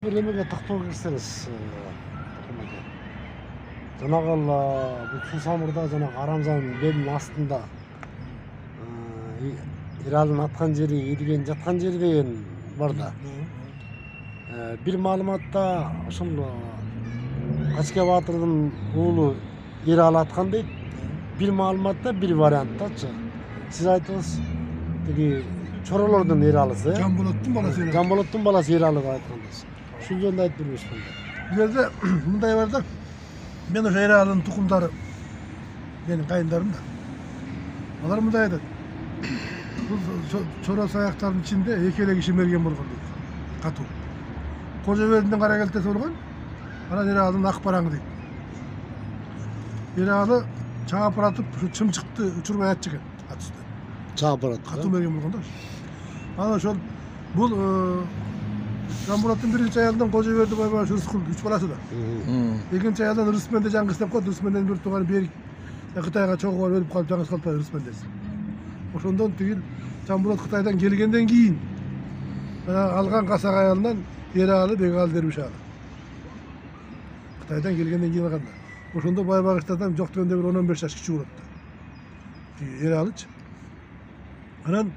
Bilemege taktoo girseniz жанагы бул Сусамырда жанагы Арамзанын белинин астында Иралдын аткан жери, Едиген жаткан жери деген бар да. Бир маалыматта ошол Качке Баатырдын уулу Ирал аткан дейт. Бир маалыматта бир варианттачы. Сиз айтыңыз, тиги Чоролордун Иралысы, Жанболоттун баласы. Жанболоттун баласы Иралы деп айткандысыз. Ушул жөнүндө айтып бербешпи? Bu yerde mınday var da ben o Iral'ın tukumları benim kayınlarım da. Onlar mınday eder. Bu çoros ayaklarının içinde heykele kişi mergen bolgan deydi. Katu. Kocaverdi'nin Karakeltesi olgan. Ana Iral'ın Akbarangı deydi. Iral'ı çağıpıratıp şu çım çıktı uçurmaya at çıkan at üstü. Çağıpırat. Katu mergen bolgan da. Ana şol bu Жанболоттун биринчи аялынан Кожоберди Байбаш Рыскул 3 баласы да. Экинчи аялдан Рысменде жаңгыс деп коет. Рысменден бир тууган Берик Кытайга чогуу барып өлүп калып жаңгыс калпай Рысмендес. Ошондон тигил Жанболот Кытайдан келгенден кийин алган касак аялынан Эралы Бегал Дербишалы. Кытайдан келгенден кийин алганда. Ошондо Байбагыштардан жок дегенде бир 10-15 жаш кичүү болот да. Эралычы. Анан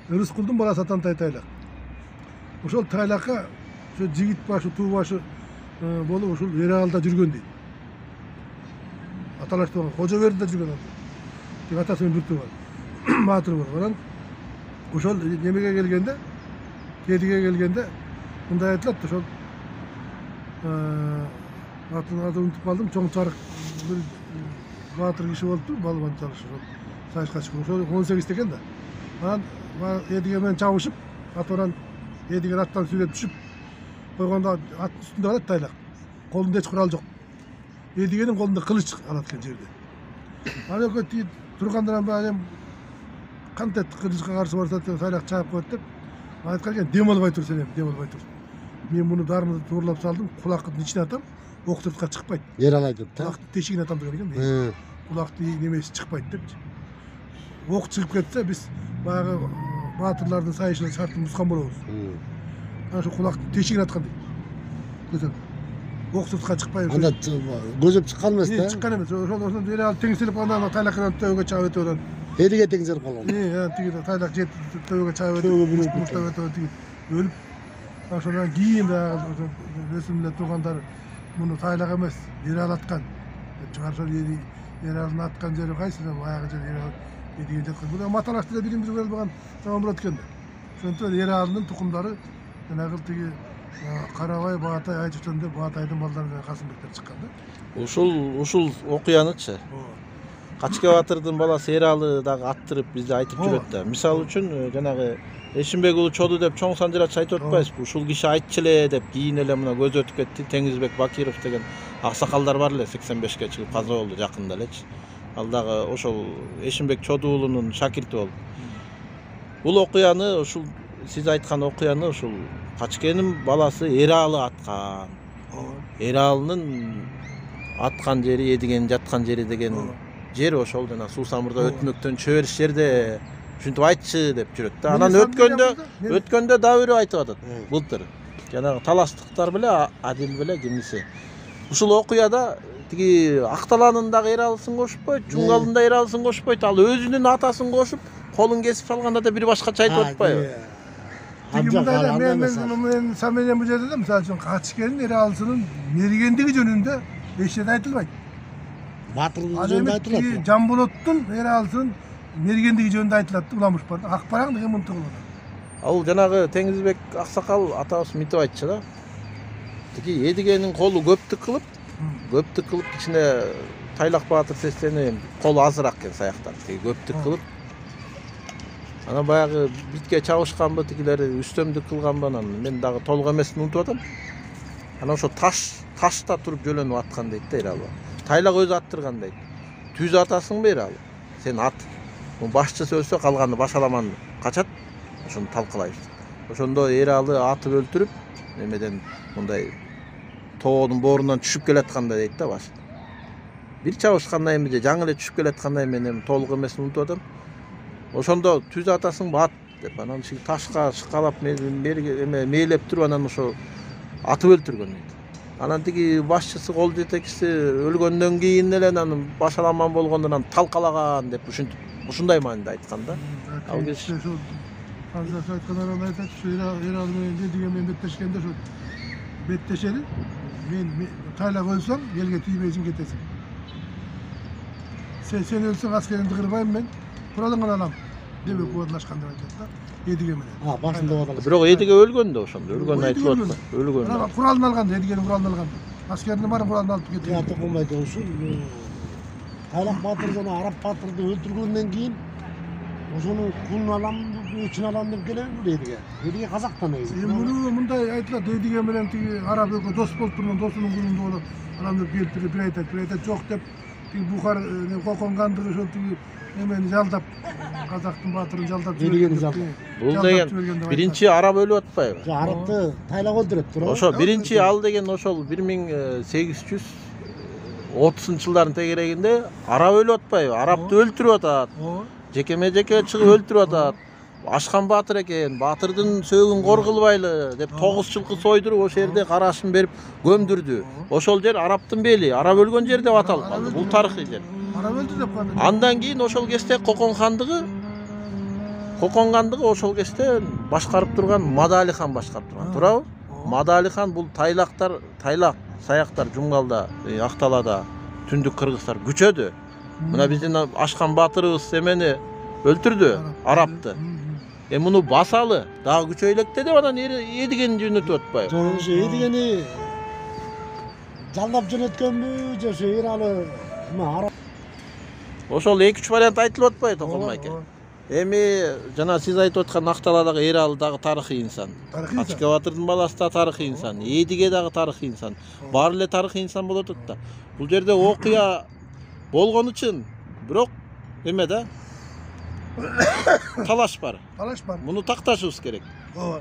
Рыскулдун баласы Атантай Тайлак. Ошол Тайлакка ошо жигит башы, туу башы болуп ошол Эралда жүргөн дейт. Аталашты болгон Кожобердиде жүргөн ал. Тик атасынын бир тууган Баатыр бар. Анан ошол немеге келгенде, Кедиге келгенде мындай айтылат, ошол атын унутуп калдым, чоң чарык бир Баатыр киши болупту, балбан чалыш ошол сайышка чыккан. Ошол 18 экен да. Анан Эдиге менен чабышып, атынан Едиген аттан сүйлөп түшүп койгондо аттын үстүндө калат Тайлак. Колунда эч курал жок. Едигенин колунда кылыч алат экен жерде. Аны көтү тургандан баягы кантет кылычка каршы барса Тайлак чаап коет деп айткан экен, дем албай тур сен, дем албай тур. Мен муну дарымды туурлап салдым, кулактын ичине атам, ок сыртка чыкпайт. Эрал айтып да. Кулактын тешигине атам деген экен. Кулактын немеси чыкпайт депчи. Ок чыгып кетсе биз баягы Баатырлардын сайышынын шартын бузган болобуз. Ana şu kulak teşiğini atkan değil. Gözüm. Oksuzka çıkmayın. Anda gözüp çıkan mı işte? Çıkan emez. Oşun öyle al tengsilip ondan Taylak'tan tövge çağ öte olan. Ediге теңзер калган. Ya tigi Taylak jet tövge çağ öte. Mustafa öte tigi. Ölüp. Aşağıdan giyin de resimle tuğanlar bunu Taylak emez. Eral atkan. Çıkarsa Eral'ın atkan jeri kaysı da ayağı jeri Eral Edigen жатқан. Bu da Matalaş'ta birimiz böyle bakan tamam bulat kendi. Şonto Eral'ın tukumları жанагы тиги Карабай Баатай айтышканда Баатайдын балдары менен Касымбектер чыкканда. Ушул окуянычы. Качке Баатырдын баласы Эралы дагы аттырып бизди айтып жүрөт да. Мисалы үчүн жанагы Эшимбек уулу чоду деп чоң санжырач айтып атпайсызбы? Ушул киши айтчу эле деп кийин эле мына көз өтүп кетти. Теңизбек Бакиров деген аксакалдар бар эле 85ке чыгып каза болду жакында элечи. Ал дагы ошол Эшимбек чоду уулунун шакирти болду. Бул окуяны ушул siz aytқан окуяны ушул Качкенин баласы Эралы аткан. Эралынын аткан жери, Едиген жаткан жери деген жер ошол жана Суусамырда өтмөктөн чөбериш жерде ушинтип айтчы деп жүрөт да. Анан өткөндө дагы бирөө айтып атат. Былтыр жанагы талаштыктар беле Адил беле кимиси. Ушул окуяда тиги Акталанын дагы Эралысын кошпойт, Жунгалдын да Эралысын кошпойт, ал өзүнүн атасын кошуп, колун кесип салганда да бир башкача айтып атпайбы? Men Saменен bu жерде de misal üçün Качкенин Эралысынын мергендиги жөнүндө эч нерсе айтылбайт. Батырдын жөнүндө айтылат. Жанболоттун Эралысынын мергендиги жөнүндө айтылат да, уламыш бар. Акбараң деген мынтык болот. Ал жанагы Теңизбек аксакал атабыз митип айтчу да. Тиги Едигенин колу көптүк кылып ичине Тайлак Баатыр сестенин колу азыраак экен саяктар. Тиги көптүк кылып ана баягы битке чабышканбы тигилер үстөмдүк кылганбы анан мен дагы толук эмесин унутуп атам. Анан ошо ташта туруп жөлөнүп аткан дейт да Эралы. Тайлак өзү аттырган дейт. Түз атасыңбы Эралы? Сен ат. Башчысы өлсө калганы башаламан качат. Ошону талкалайбыз. Ошондо Эралы атып өлтүрүп, немеден мындай тоодун боорунан түшүп келатканда дейт да баш. Бир чабышкандай эмне же жаңы эле түшүп келаткандай мен толук эмесин унутуп атам. Ошондо түз атасың ат деп анан ташка шыкалап мээлеп туруп анан ошо атып өлтүргөн дейт. Анан тиги башчысы, кол жетекчиси өлгөндөн кийин эле анын башаламан болгондон талкалаган деп ушундай мааниде айткан да. Ал киши ошол Франциясы айткандар айтат, ушу Эрал менен деген мен беттешкенде ошо беттешели мен тайлап өлсөм элге тийбейсиң кетесиң. Sen өлсөң аскеринди кырбайм мен, куралыңан алам деп кубатлашкан деп айтат да. Эдиге менен. Башында аталган. бирок Эдиге өлгөн да ошондо. Өлгөн айтылып атпайбы? Өлгөн. Анан куралын алган, Эдигенин куралын алган. Аскердин баарын куралын алып кетти. Я токумайды ушул Тайлак батыр жана Арап батырды өлтүргөндөн кийин ошону кулун алам, өчүн алам деп келем Эдиге. Эдиге казактан негизи. Муну мындай айтылат, Эдиге менен тиги Арап өлкө дос болуп турган досунун кулунда болуп, анан деп келип бир айтат, жок деп тиги Бухар Кокон кандыгы ошол тиги эмени жалдап, казактын батырын жалдап Эдигени жалдап. Бул деген биринчи араб өлүп атпайбы? Арапты Тайлак өлтүрөт туурабы? Ошо биринчи ал деген ошол 1830-жылдардын тегерегинде араб өлүп атпайбы? Арапты өлтүрүп атат. Жекеме чыгып өлтүрүп атат. Ашкан баатыр экен, баатырдын сөөгүн кор кылбайлы деп 9 жылкы сойдуруп ошол жерде карашын берип көмдүрдү. Ошол жер Араптын бели, араб өлгөн жер деп аталып калды. Бул тарыхый жер. Арап өлдү деп калды. Андан кийин ошол кезде Кокон хандыгы ошол кезде башкарып турган Мадали хан башкарып турган. Туурабы? Мадали хан бул Тайлак, Саяктар, Жумгалда, Акталада, Түндүк Кыргызстар күчөдү. Мына биздин ашкан баатырыбыз эмени өлтүрдү, Арапты. Муну басалы, дагы күчөйлөктө деп анан Эдигени жөнөтүп атпайбы? Жок, ошо Эдигени жалдап жөнөткөнбү, же ошо Эралы Арап. Ошол 2-3 вариант айтылып атпайбы Токон айке? Эми жана сиз айтып аткан Акталадагы Эралы дагы тарыхый инсан. Качке батырдын баласы да тарыхый инсан. Эдиге дагы тарыхый инсан. Баары эле тарыхый инсан болуп атат да. Бул жерде окуя болгон үчүн, бирок эме да талаш бар. Талаш бар. Муну такташыбыз керек. Ооба.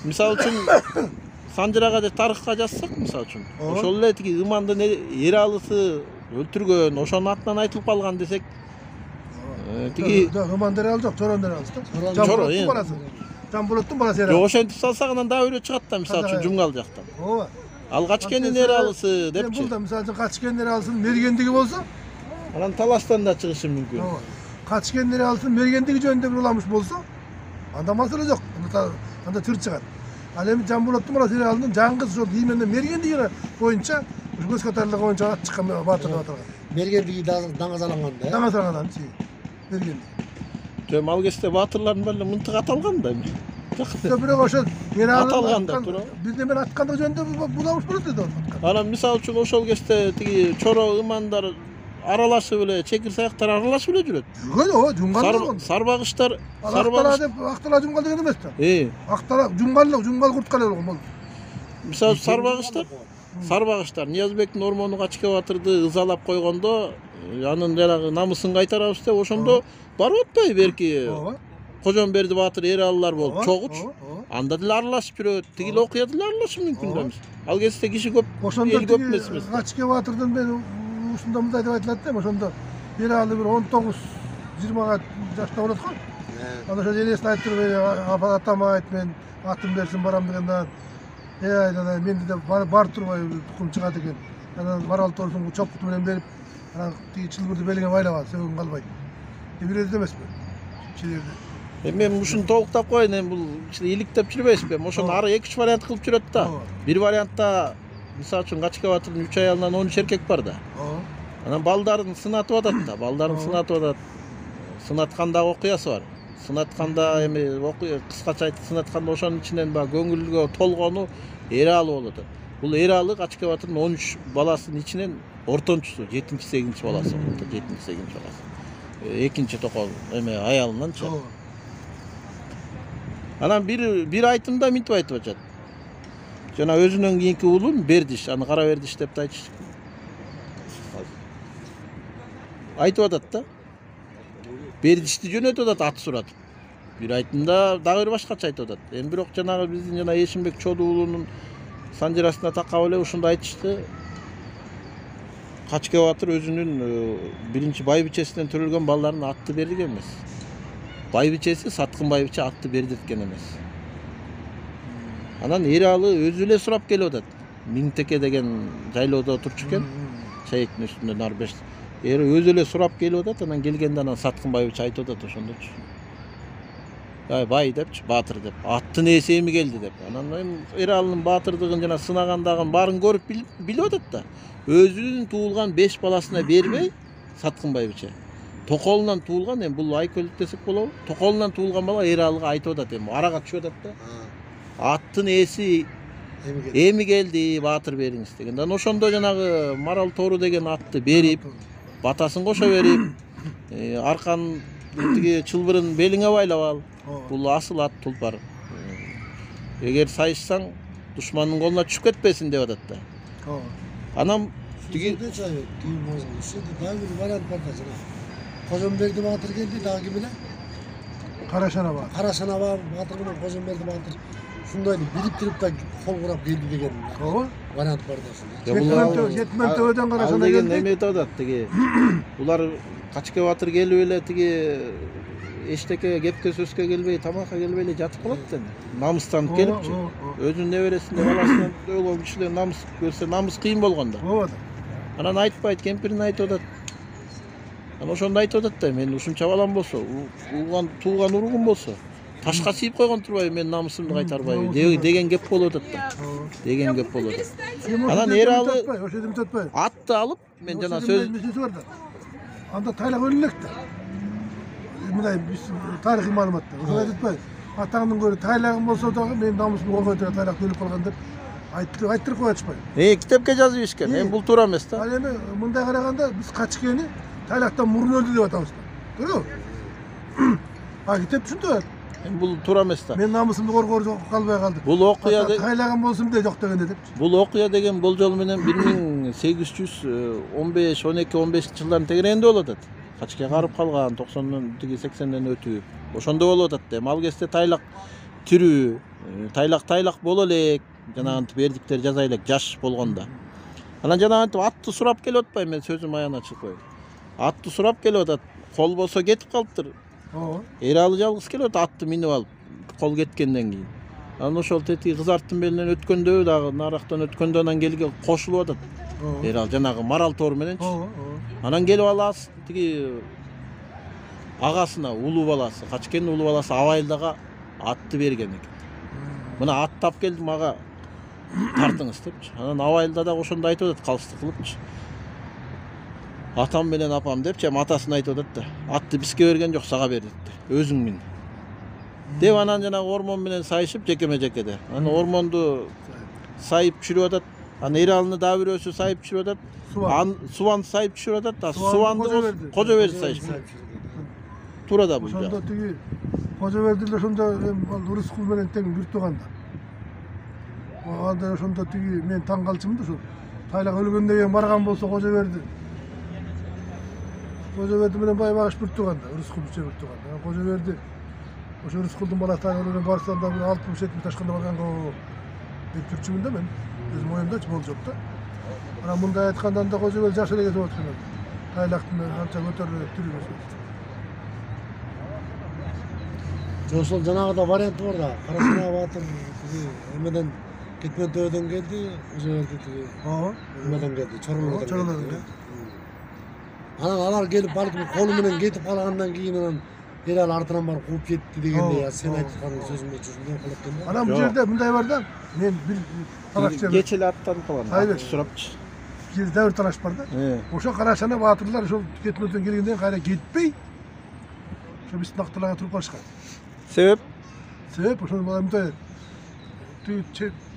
Мисалы үчүн Санжырага же тарыхка жазсак, мисалы үчүн, ошол эле тиги Имандын Эралысы өлтүргөн, ошонун атынан айтылып калган десек, тиги Имандын Эралы жок, Чорон Эралысы да. Чоро, Жамбулаттын баласы. Жамбулаттын баласы Эралы. жок, ошентип салсак анан дагы бирөө чыгат да, мисалы үчүн Жумгал жактан. Ооба. Ал Качкенин Эралысы депчи. Бул да мисалы үчүн Качкенин Эралысынын мергендиги болсо, Анан талаштан да чыгышы мүмкүн. ооба. Качкенин Эралысынын мергендиги жөнүндө бир уламыш болсо, анда маселе жок. Анда тыр чыгат. Ал эми Жамбулаттын баласы Эралынын жаңгыз ошол ийменден мергендиги боюнча, ушу көз катарлыгы боюнча ат чыккан баатыр деп аталган. Мергендиги даңазаланган да. Даңазаланган мергендиги. Жөн ал кезде баатырлардын баары мынтык аталган да. Бирок ошол Аталган да, туура. Бизден мен аткандыгы жөнүндө буламыш болот деп аткан. Анан мисалы үчүн ошол кезде тиги Чоро ымандар аралашып эле, чекир саяктар аралашып эле жүрөт. Жүргөн, ооба, жумгал болгон. Сарбагыштар, Актала жумгал деген эмес да. Актала жумгал курткал болгон болду. Мисалы Сарбагыштар Ниязбектин ормону Качке батырды ызалап койгондо, анын жанагы намысын кайтарабыз деп ошондо барып атпайбы берки Кожомберди баатыр Эралылар болуп чогуч. Анда деле аралашып жүрөт. Тигил окуя деле аралашып мүмкүн да эмес. Ал кезде киши көп, эл көп эмес. Качке батырдын мен ушунда мындай деп айтылат да, ошондо Эралы бир 19-20 жашта болот го. Анда ошо энесине айтып туруп, атама айт мен атым берсин барам дегенде, анан менде де бар турбай тукум чыгат экен. Анан барал торсун чокуту менен берип, анан тиги чылбырды белине байлап, сөөгүн калбайт. Бир өзү эмеспи? Чилерде. Мен ушуну толуктап коеюн, эми бул иликтеп жүрбөйсүзбү? Ошону ары 2-3 вариант кылып жүрөт да. Бир вариантта мисалы үчүн Качке батырдын 3 аялынан 13 эркек бар да. Анан балдарын сынатып атат да. Балдарын сынатып атат. Сынаткандагы окуясы бар. Сынатканда эми окуя кыскача айтып сынатканда ошонун ичинен баягы көңүлгө толгону Эралы болот. Бул Эралы Качке батырдын 13 баласынын ичинен ортончусу, 7-8 баласы болот. 7-8 баласы. Экинчи токол эме аялынанчы. Анан бир айтымда мынтип айтып атат. Жана өзүнөн кийинки уулун Бердиш, аны Кара Бердиш деп айтыш. Айтып атат да. Бердишти жөнөтүп атат ат суратып. Бир айтымда дагы бир башкача айтып атат. Эми бирок жанагы биздин жана Эшимбек Чоду уулунун санжырасына такап эле ушундай айтышты. Качке батыр өзүнүн биринчи байбичесинен төрөлгөн балдарына атты берген эмес. Байбичеси Саткын байбиче атты бердирткен эмес. Анан Эралы өзү эле сурап келип атат. Миңтеке деген жайлоодо отурчу экен. Чайыктын үстүндө Нарбеш. Өзү эле сурап келип атат. Анан келгенде анан Саткынбаевич айтып атат ошондочу. Бай депчи, баатыр деп. Аттын ээси эми келди деп. Анан эми Эралынын баатырдыгын жана сынагандагын баарын көрүп билип атат да. Өзүнүн туулган 5 баласына бербей Саткынбаевич. Токолунан туулган, эми бул Айкөлүк десек болобу? Токолунан туулган бала Эралыга айтып атат эми. Арага түшүп атат да. Аттын ээси эми келди, баатыр бериңиз деген. Анан ошондо жанагы Марал Тору деген атты берип, батасын кошо берип, арканын тиги чылбырын белиңе байлап ал. Бул асыл ат Тулпар. Эгер сайышсаң, душмандын колуна түшүп кетпесин деп атат да. Анан тиги дагы бир вариант бар да жана. Кожомберди баатыр келди, дагы ким эле? Карашана бар. Карашана баатыр менен Кожомберди баатыр ушундайды бириктирип да кол курап келди деген вариант бар да. Жетмен төбөдөн Карашана деген келди. эме айтып атат тиги. Булар Качке баатыр келип эле тиги эчтеке кепке сөзгө келбей, тамакка келбей эле жатып калат да. Намыстанып келипчи. Өзүнүн небересине, баласынан өлгөн кишиден намыс көрсө, намыс кыйын болгондо. Анан айтпайт, кемпирин айтып атат. Анан ошондо айтып атат да, мен ушунча балам болсо, туулган уругум болсо, ташка сийип койгон турбайбы, мен намысымды кайтарбайбы деген кеп болуп атат да. Деген кеп болуп атат. Анан Эралы атты алып, мен жана сөз анда тайлак өлүп элек да. Мындай тарыхый маалыматта. Ошо айтпайбы? Атаңдын көрү тайлагым болсо дагы мен намысымды коргойт тайлак өлүп калган деп айттырып коюп атышпайбы? Китепке жазып ишкен. Эми бул туура эмес да. Ал эми мындай караганда биз Качкени тайлактан мурун өлдү деп атабыз да. Көрөбү? Китеп түшүндү. Эми бул туура эмес да. Мен намысымды коргоор калбай калдым. Бул окуя тайлагым болсун деп жок дегенде депчи. Бул окуя деген болжол менен 1815, 12, 15 жылдардын тегерегинде болуп атат. Качке карып калган 90-дон тиги 80ден өтүп. Ошондо болуп атат да. Ал кезде тайлак тирүү, тайлак боло элек, жанагынтип бердиктер жаза элек жаш болгондо. Анан жанагынтип атты сурап келип атпайбы, мен сөзүм аягына чыгып коеюн. Атты сурап келип атат. Кол болсо кетип калыптыр. Эралы жалгыз келип атат, атты минип алып, кол кеткенден кийин. Анан ошол тетиги кызарттын белинен өткөндө дагы нарактан өткөндө анан келге кошулуп атат. Эрал жанагы Марал Тор мененчи. Анан келип аласы тиги агасына, улуу баласы, Качкенин улуу баласы Абайылдага атты берген экен. Мына ат тап келдим ага тартыңыз депчи. Анан Абайылда дагы ошондо айтып атат, калыстык кылыпчы. Атам менен апам депчи, атасына айтып атат да. Атты бизге берген жок, сага берди деп. Өзүң мин. Деп анан жанагы ормон менен сайышып жекеме-жекеде. Анан ормонду сайып түшүрүп атат. Анан Эралыны дагы бирөөсү сайып түшүрүп атат. Субан сайып түшүрүп атат. Субанды Кожоберди сайып. Туура да бул. Ошондо тиги Кожоберди ошондо Рыскул менен тең бир тууганда. Анда ошондо тиги мен таң калчумун да ошо. Тайлак өлгөндөн кийин барган болсо Кожоберди менен Байбагыш бир тууганда, Рыскул бир тууганда. Кожоберди ошо Рыскулдун баласы менен барсам да 60-70 ташканда барганго деп жүрчүмүн да мен. Өзүм оюмдачы болжоп да. Анан мындай айткандан да Кожоберди жаш эле кетип аткан. Тайлактын анча көтөрүлүп жүрүп. Жошол жанагыда варианты бар да. Карашана баатыр тиги эмеден кетмен төбөдөн келди, Кожоберди тиги эмеден келди, Чоролодон келди. Анан алар келип балким колу менен кетип калгандан кийин анан Эрал артынан барып кууп кетти дегенде сен айткан сөзүңдө чүрүндөн калат экен да. Анан бул жерде мындай бар да. Мен бир талаш кеч эле аттанып калган. Сурапчы. Бир жерде дәвир талаш бар да. Ошо Карашана баатырлар ошол кетмөдөн келгенден кайра кетпей ошо биздин актыларга туруп калышкан. Себеп ошол мындай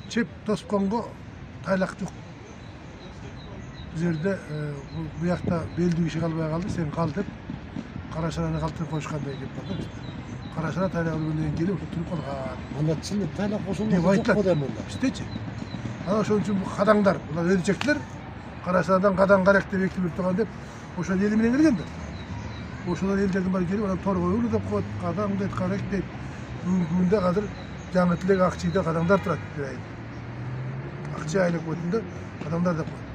чеп тосконго тайлак жок. Бул жерде буякта белдүү киши калбай калды, сен кал деп Карашананы калтырып коюшкандай кеп бар да бизде. Карашана тайлак өлгөндөн кийин туруп калган. Анда чын тайлак ошондо жок го дейм анда. Биздечи. Анан ошон үчүн кадаңдар, булар өдүчектер Карашанадан кадаң карак деп эки бир турган деп ошол ели менен келген да. Ошол элдердин баары келип анан торго өлү деп коет, кадаң дейт, карак дейт. Бүгүнкү күндө азыр жаңы тилек Акчийде кадаңдар турат бир ай. Акчый айлык өтүндө кадаңдар деп коет.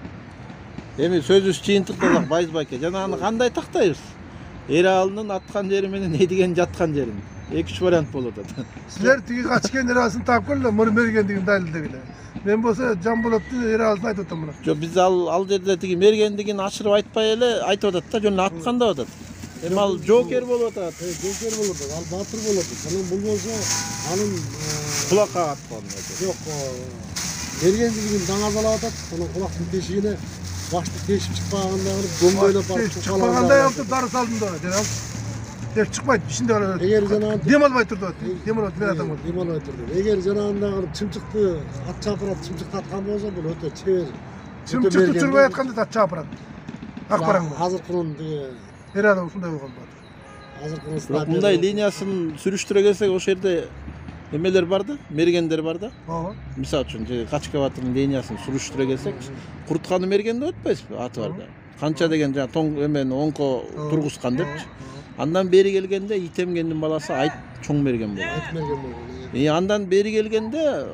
Эми сөзүбүз жыйынтыктасак Байыз байке, жанагыны кандай тактайбыз? Эралынын аткан жери менен Эдиген жаткан жерин. 2-3 variant bolot da. Sizler tigi kaçken erasını tap kolla mergendigin dalildegiler. Men bolsa Can Bolat'ın erasını aytıp atam buna. Jo biz al jerde tigi mergendigin aşırıp aytpay ele aytıp atat da jönü atkanda atat. Em al joker bolup atat. Joker bolurdu, al batır bolurdu. Anın bul bolsa anın Kulakka atpan. yok mergendigin dаңазалап атат. Анын кулактын тешигине башты тешип чыкпаганда gömböyle барып Çıkmaganda yaptı darı saldım da. Dedim. Dep çıkmaydı. Şimdi öyle. Eğer жанагы Dem almay turdu. Dem almay ben atam. Limon ötürdü. Eğer жанагындагы чымчыкты ат чапырат чымчыкты аткан болсо бул өтө чебер. Çımçıktı çırmay atkanda da çapıran. Akbaran. Азыркынын тиги Herhalde ушундай болгон бар. азыркынын Мындай линиясын сүрүштүрө келсек ошол жерде эмелер бар да, мергендер бар да. Ооба. Мисалы үчүн Качка батырдын линиясын сүрүштүрө келсек, Куртканы мергенде өтпөйсүзбү аты барда. Канча деген жана тоң эмени оңко тургузган депчи. Андан бери келгенде Итемгендин баласы Айт чоң мерген болду. Айтмерген болгон. Андан бери келгенде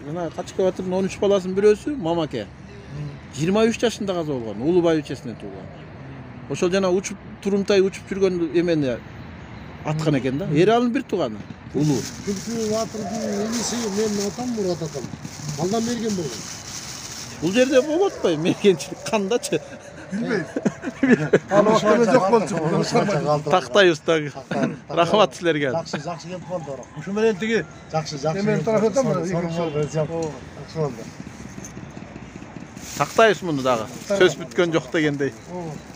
жана Качка батырдын 13 баласынын бирөөсү Мамаке. 23 жашында каза болгон, Улубай үчесинен тууган. Ошол жана учуп турумтай учуп жүргөн эмени аткан экен да. Эралдын бир тууганы. Улуу. Күлкү батырдын иниси менин атам Мурат атам. Алдан мерген болгон. Бул жерде болуп атпайбы мергенчилик кандачы? Bilmeyiz. Al vaktimiz yok bolчу. Тактайбыз Рахмат силерге. Жакшы келип калды. Uşu menen tigi. Жакшы. Мен тарафта атам мына. Жакшы болду. Тактайбыз муну дагы. Сөз бүткөн жок дегендей. Ооба.